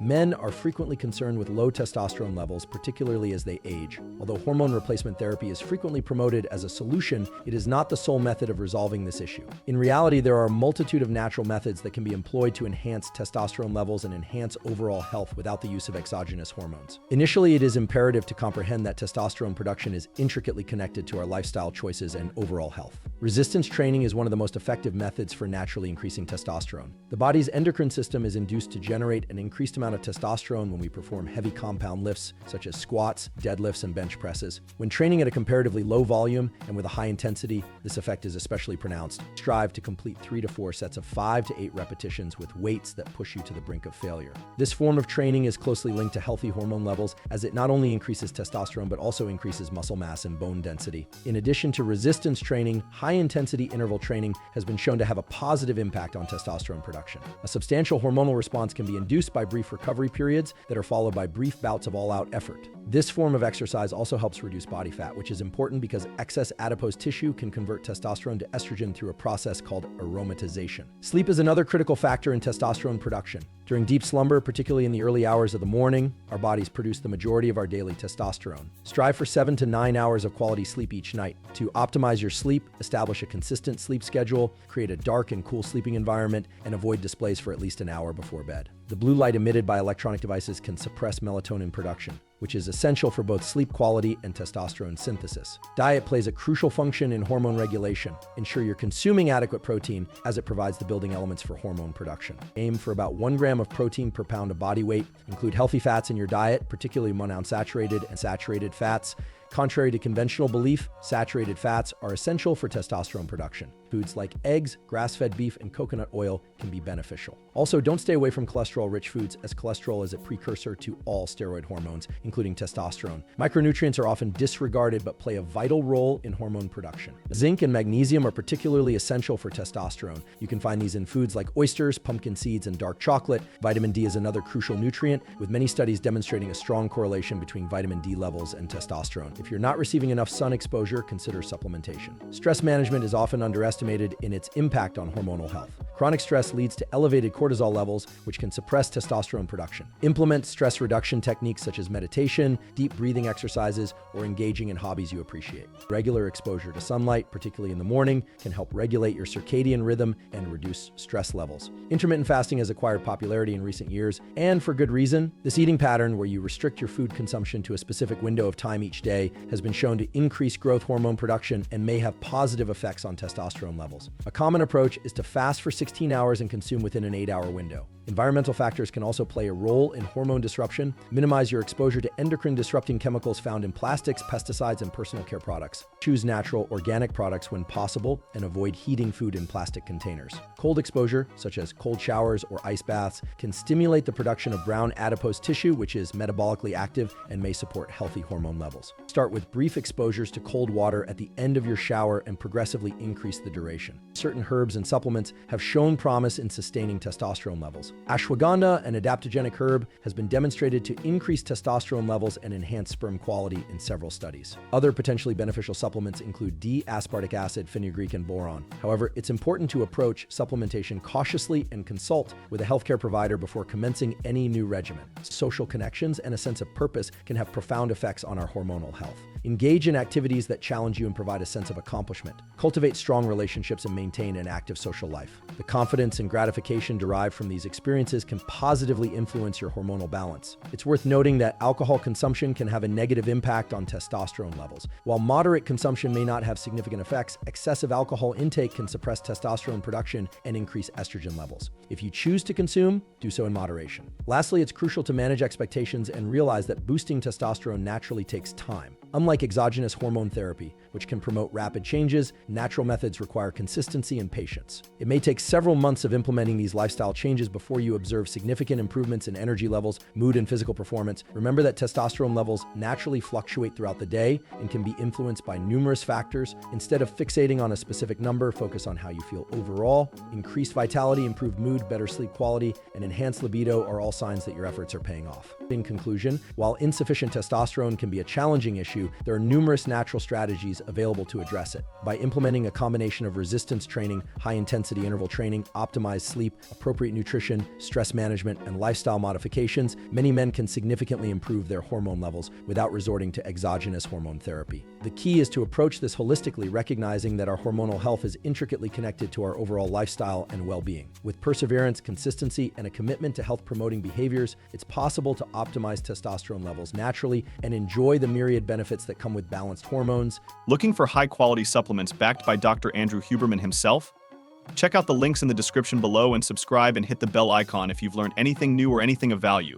Men are frequently concerned with low testosterone levels, particularly as they age. Although hormone replacement therapy is frequently promoted as a solution, it is not the sole method of resolving this issue. In reality, there are a multitude of natural methods that can be employed to enhance testosterone levels and enhance overall health without the use of exogenous hormones. Initially, it is imperative to comprehend that testosterone production is intricately connected to our lifestyle choices and overall health. Resistance training is one of the most effective methods for naturally increasing testosterone. The body's endocrine system is induced to generate an increased amount of testosterone when we perform heavy compound lifts, such as squats, deadlifts, and bench presses. When training at a comparatively low volume and with a high intensity, this effect is especially pronounced. Strive to complete 3 to 4 sets of 5 to 8 repetitions with weights that push you to the brink of failure. This form of training is closely linked to healthy hormone levels, as it not only increases testosterone but also increases muscle mass and bone density. In addition to resistance training, high-intensity interval training has been shown to have a positive impact on testosterone production. A substantial hormonal response can be induced by brief recovery periods that are followed by brief bouts of all-out effort. This form of exercise also helps reduce body fat, which is important because excess adipose tissue can convert testosterone to estrogen through a process called aromatization. Sleep is another critical factor in testosterone production. During deep slumber, particularly in the early hours of the morning, our bodies produce the majority of our daily testosterone. Strive for 7 to 9 hours of quality sleep each night. To optimize your sleep, establish a consistent sleep schedule, create a dark and cool sleeping environment, and avoid displays for at least an hour before bed. The blue light emitted by electronic devices can suppress melatonin production, which is essential for both sleep quality and testosterone synthesis. Diet plays a crucial function in hormone regulation. Ensure you're consuming adequate protein, as it provides the building elements for hormone production. Aim for about 1 gram of protein per pound of body weight. Include healthy fats in your diet, particularly monounsaturated and saturated fats. Contrary to conventional belief, saturated fats are essential for testosterone production. Foods like eggs, grass-fed beef, and coconut oil can be beneficial. Also, don't stay away from cholesterol-rich foods, as cholesterol is a precursor to all steroid hormones, including testosterone. Micronutrients are often disregarded but play a vital role in hormone production. Zinc and magnesium are particularly essential for testosterone. You can find these in foods like oysters, pumpkin seeds, and dark chocolate. Vitamin D is another crucial nutrient, with many studies demonstrating a strong correlation between vitamin D levels and testosterone. If you're not receiving enough sun exposure, consider supplementation. Stress management is often underestimated in its impact on hormonal health. Chronic stress leads to elevated cortisol levels, which can suppress testosterone production. Implement stress reduction techniques such as meditation, deep breathing exercises, or engaging in hobbies you appreciate. Regular exposure to sunlight, particularly in the morning, can help regulate your circadian rhythm and reduce stress levels. Intermittent fasting has acquired popularity in recent years, and for good reason. This eating pattern, where you restrict your food consumption to a specific window of time each day, has been shown to increase growth hormone production and may have positive effects on testosterone levels. A common approach is to fast for 16 hours and consume within an 8-hour window. Environmental factors can also play a role in hormone disruption. Minimize your exposure to endocrine-disrupting chemicals found in plastics, pesticides, and personal care products. Choose natural, organic products when possible, and avoid heating food in plastic containers. Cold exposure, such as cold showers or ice baths, can stimulate the production of brown adipose tissue, which is metabolically active and may support healthy hormone levels. Start with brief exposures to cold water at the end of your shower and progressively increase the duration. Certain herbs and supplements have shown promise in sustaining testosterone levels. Ashwagandha, an adaptogenic herb, has been demonstrated to increase testosterone levels and enhance sperm quality in several studies. Other potentially beneficial supplements include D-aspartic acid, fenugreek, and boron. However, it's important to approach supplementation cautiously and consult with a healthcare provider before commencing any new regimen. Social connections and a sense of purpose can have profound effects on our hormonal health. Engage in activities that challenge you and provide a sense of accomplishment. Cultivate strong relationships and maintain an active social life. The confidence and gratification derived from these experiences can positively influence your hormonal balance. It's worth noting that alcohol consumption can have a negative impact on testosterone levels. While moderate consumption may not have significant effects, excessive alcohol intake can suppress testosterone production and increase estrogen levels. If you choose to consume, do so in moderation. Lastly, it's crucial to manage expectations and realize that boosting testosterone naturally takes time. Unlike exogenous hormone therapy, which can promote rapid changes, natural methods require consistency and patience. It may take several months of implementing these lifestyle changes before you observe significant improvements in energy levels, mood, and physical performance. Remember that testosterone levels naturally fluctuate throughout the day and can be influenced by numerous factors. Instead of fixating on a specific number, focus on how you feel overall. Increased vitality, improved mood, better sleep quality, and enhanced libido are all signs that your efforts are paying off. In conclusion, while insufficient testosterone can be a challenging issue, there are numerous natural strategies available to address it. By implementing a combination of resistance training, high-intensity interval training, optimized sleep, appropriate nutrition, stress management, and lifestyle modifications, many men can significantly improve their hormone levels without resorting to exogenous hormone therapy. The key is to approach this holistically, recognizing that our hormonal health is intricately connected to our overall lifestyle and well-being. With perseverance, consistency, and a commitment to health-promoting behaviors, it's possible to optimize testosterone levels naturally and enjoy the myriad benefits that come with balanced hormones. Looking for high-quality supplements backed by Dr. Andrew Huberman himself? Check out the links in the description below and subscribe and hit the bell icon if you've learned anything new or anything of value.